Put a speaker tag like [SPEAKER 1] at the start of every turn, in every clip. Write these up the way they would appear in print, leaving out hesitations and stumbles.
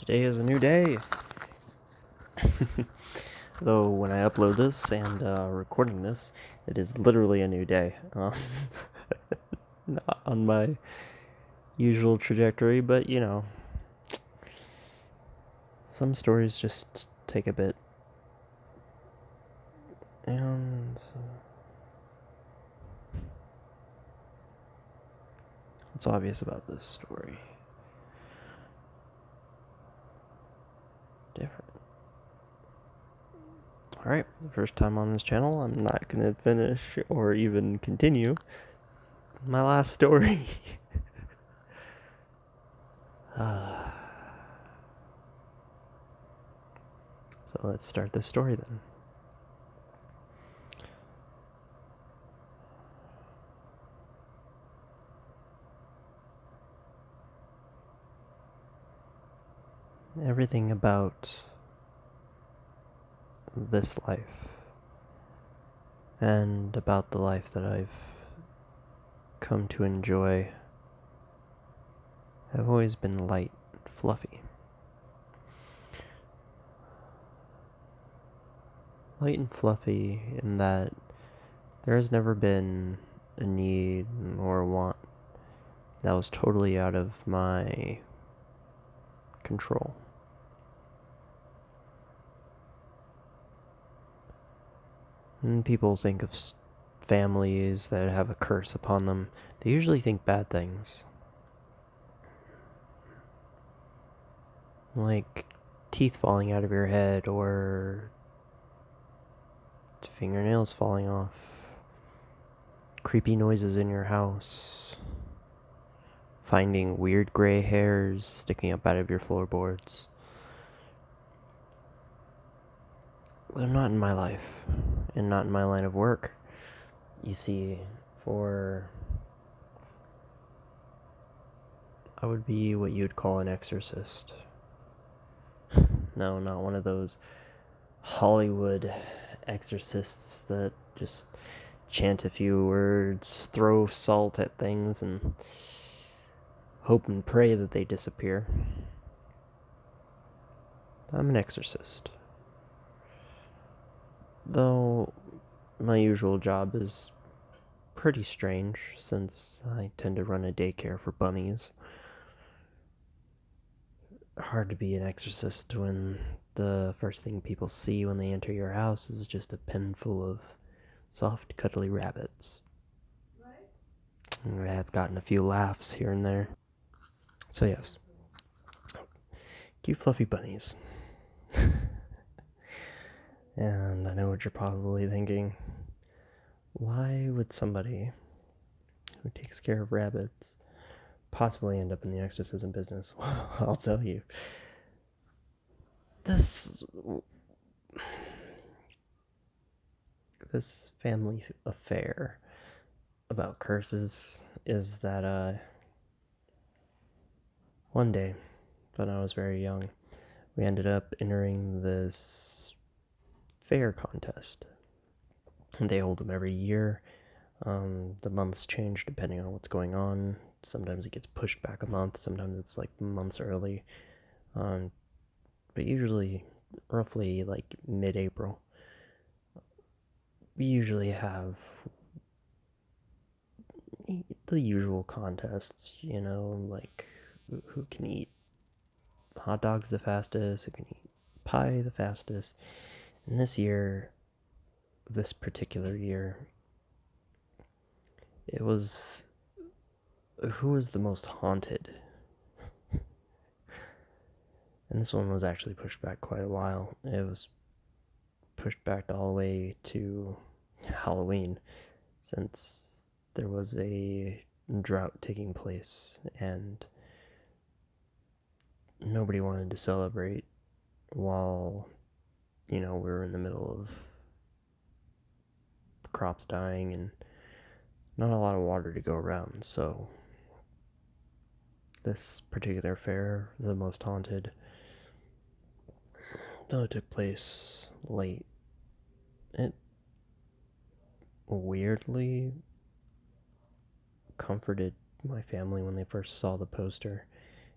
[SPEAKER 1] Today is a new day. Though when I upload this and recording this, it is literally a new day. Not on my usual trajectory, but you know, some stories just take a bit. And what's obvious about this story? Different. Alright, the first time on this channel, I'm not going to finish or even continue my last story. So let's start this story then. Everything about this life and about the life that I've come to enjoy have always been light, fluffy. Light and fluffy in that there has never been a need or a want that was totally out of my control. When people think of families that have a curse upon them, they usually think bad things. Like teeth falling out of your head or fingernails falling off, creepy noises in your house, finding weird gray hairs sticking up out of your floorboards. They're not in my life, and not in my line of work. You see, I would be what you'd call an exorcist. No, not one of those Hollywood exorcists that just chant a few words, throw salt at things, and hope and pray that they disappear. I'm an exorcist. Though my usual job is pretty strange, since I tend to run a daycare for bunnies. Hard to be an exorcist when the first thing people see when they enter your house is just a pen full of soft, cuddly rabbits. And that's gotten a few laughs here and there. So yes, cute fluffy bunnies. And I know what you're probably thinking. Why would somebody who takes care of rabbits possibly end up in the exorcism business? Well, I'll tell you. This family affair about curses is that one day when I was very young, we ended up entering this fair contest. And they hold them every year. The months change depending on what's going on. Sometimes it gets pushed back a month, sometimes it's like months early. But usually, roughly like mid-April, we usually have the usual contests, you know, like who can eat hot dogs the fastest, who can eat pie the fastest. And this particular year, it was who was the most haunted. And this one was actually pushed back quite a while. It was pushed back all the way to Halloween, since there was a drought taking place and nobody wanted to celebrate while, you know, we were in the middle of crops dying and not a lot of water to go around. So this particular fair, the most haunted, though it took place late, it weirdly comforted my family when they first saw the poster,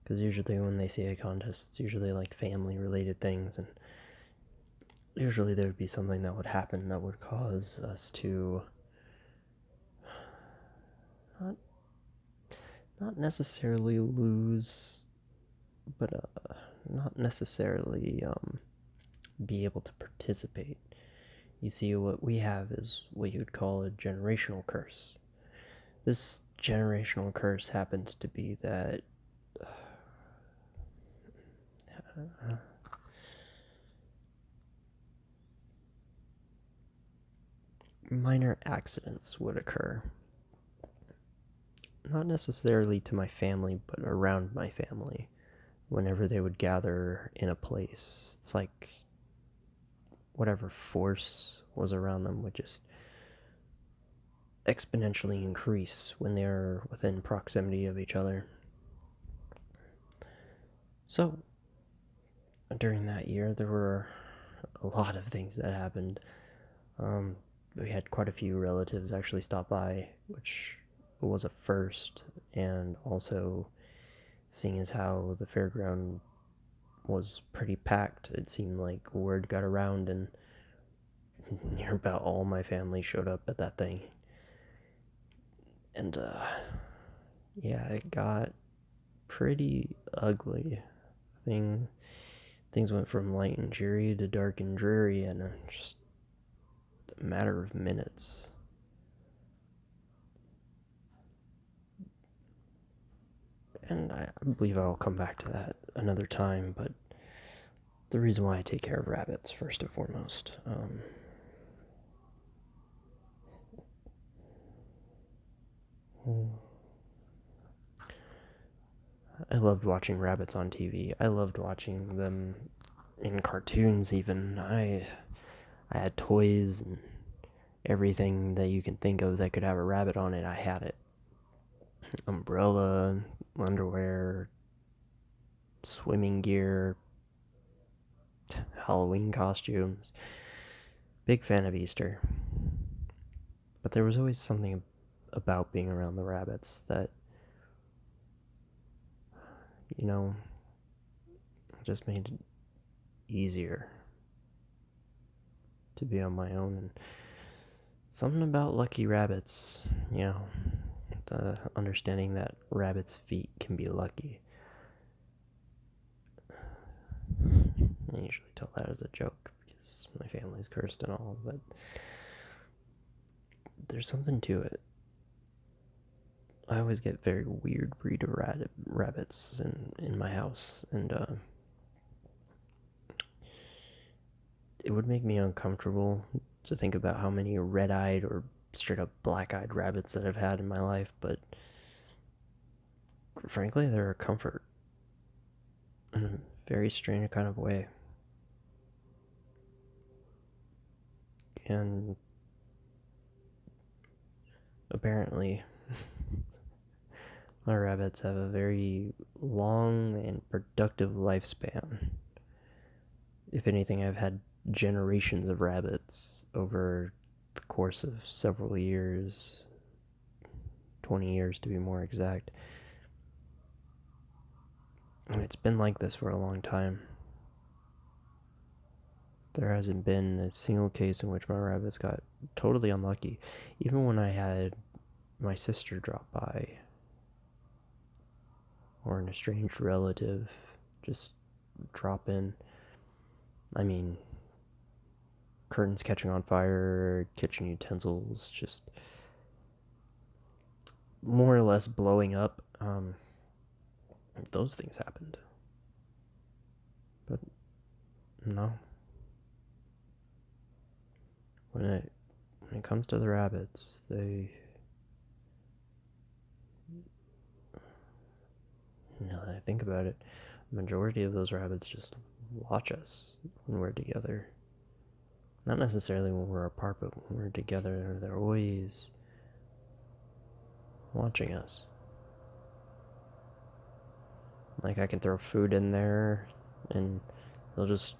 [SPEAKER 1] Because usually when they see a contest, it's usually like family-related things, and usually there would be something that would happen that would cause us to not, not necessarily lose, but not necessarily be able to participate. You see, what we have is what you would call a generational curse. This generational curse happens to be that minor accidents would occur. Not necessarily to my family, but around my family. Whenever they would gather in a place, it's like whatever force was around them would just exponentially increase when they're within proximity of each other. So, during that year, there were a lot of things that happened. We had quite a few relatives actually stop by, which was a first, and also seeing as how the fairground was pretty packed, it seemed like word got around and near about all my family showed up at that thing. And yeah, it got pretty ugly. Things went from light and cheery to dark and dreary in just a matter of minutes. And I believe I'll come back to that another time, but the reason why I take care of rabbits, first and foremost. I loved watching rabbits on TV. I loved watching them in cartoons even. I had toys and everything that you can think of that could have a rabbit on it, I had it. Umbrella, underwear, swimming gear, Halloween costumes. Big fan of Easter. But there was always something about being around the rabbits that, just made it easier to be on my own. And something about lucky rabbits, the understanding that rabbits' feet can be lucky. I usually tell that as a joke because my family's cursed and all, but there's something to it. I always get very weird breed of rabbits in my house, and it would make me uncomfortable to think about how many red-eyed or straight-up black-eyed rabbits that I've had in my life, but frankly, they're a comfort in a very strange kind of way. And apparently, my rabbits have a very long and productive lifespan. If anything, I've had generations of rabbits over the course of several years, 20 years to be more exact. And it's been like this for a long time. There hasn't been a single case in which my rabbits got totally unlucky. Even when I had my sister drop by, or an estranged relative just drop in. I mean, curtains catching on fire, kitchen utensils just more or less blowing up. Those things happened. But no. When it comes to the rabbits, now that I think about it, the majority of those rabbits just watch us when we're together. Not necessarily when we're apart, but when we're together, they're always watching us. Like, I can throw food in there, and they'll just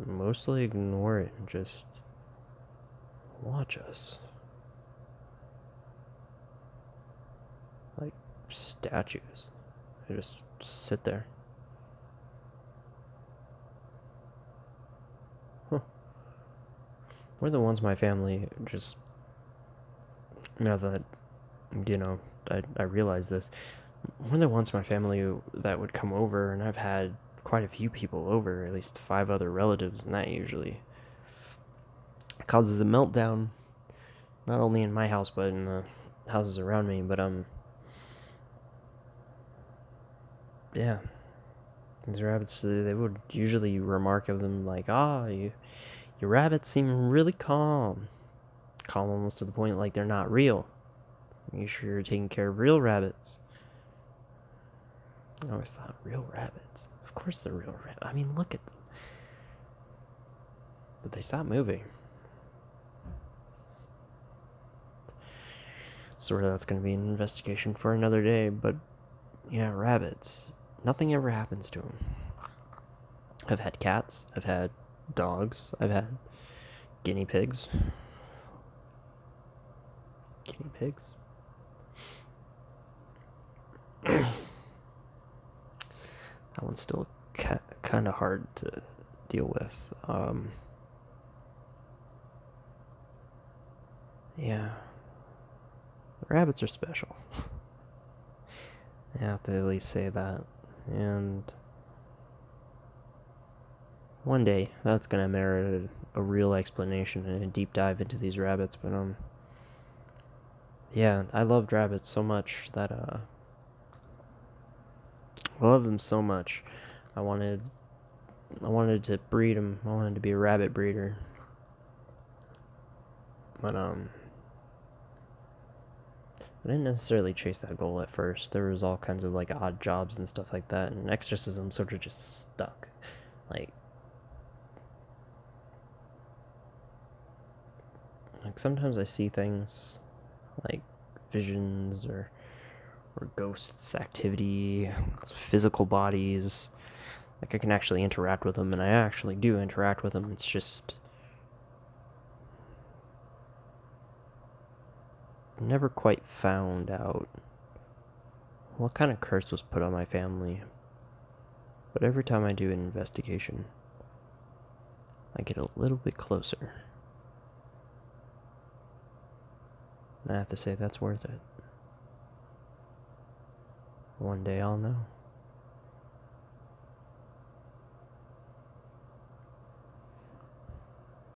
[SPEAKER 1] mostly ignore it and just watch us. Like statues. They just sit there. Huh. We're the ones my family just, now that, I realize this, one of the ones my family that would come over, and I've had quite a few people over, at least 5 other relatives, and that usually causes a meltdown, not only in my house, but in the houses around me. But, yeah, these rabbits, they would usually remark of them like, your rabbits seem really calm. Calm almost to the point like they're not real. Are you sure you're taking care of real rabbits? I always thought, real rabbits? Of course they're real rabbits. I mean, look at them. But they stop moving. Sort of, that's going to be an investigation for another day, but yeah, rabbits. Nothing ever happens to them. I've had cats, I've had dogs, I've had guinea pigs. Guinea pigs? That one's still kind of hard to deal with. Yeah. Rabbits are special. I have to at least say that. And one day, that's going to merit a real explanation and a deep dive into these rabbits. But, yeah, I loved rabbits so much that, I love them so much. I wanted to breed them. I wanted to be a rabbit breeder. But, I didn't necessarily chase that goal at first. There was all kinds of, like, odd jobs and stuff like that, and exorcism sort of just stuck. Like sometimes I see things, like visions or ghosts, activity, physical bodies. Like, I can actually interact with them, and I actually do interact with them. It's just never quite found out what kind of curse was put on my family. But every time I do an investigation, I get a little bit closer. And I have to say, that's worth it. One day I'll know.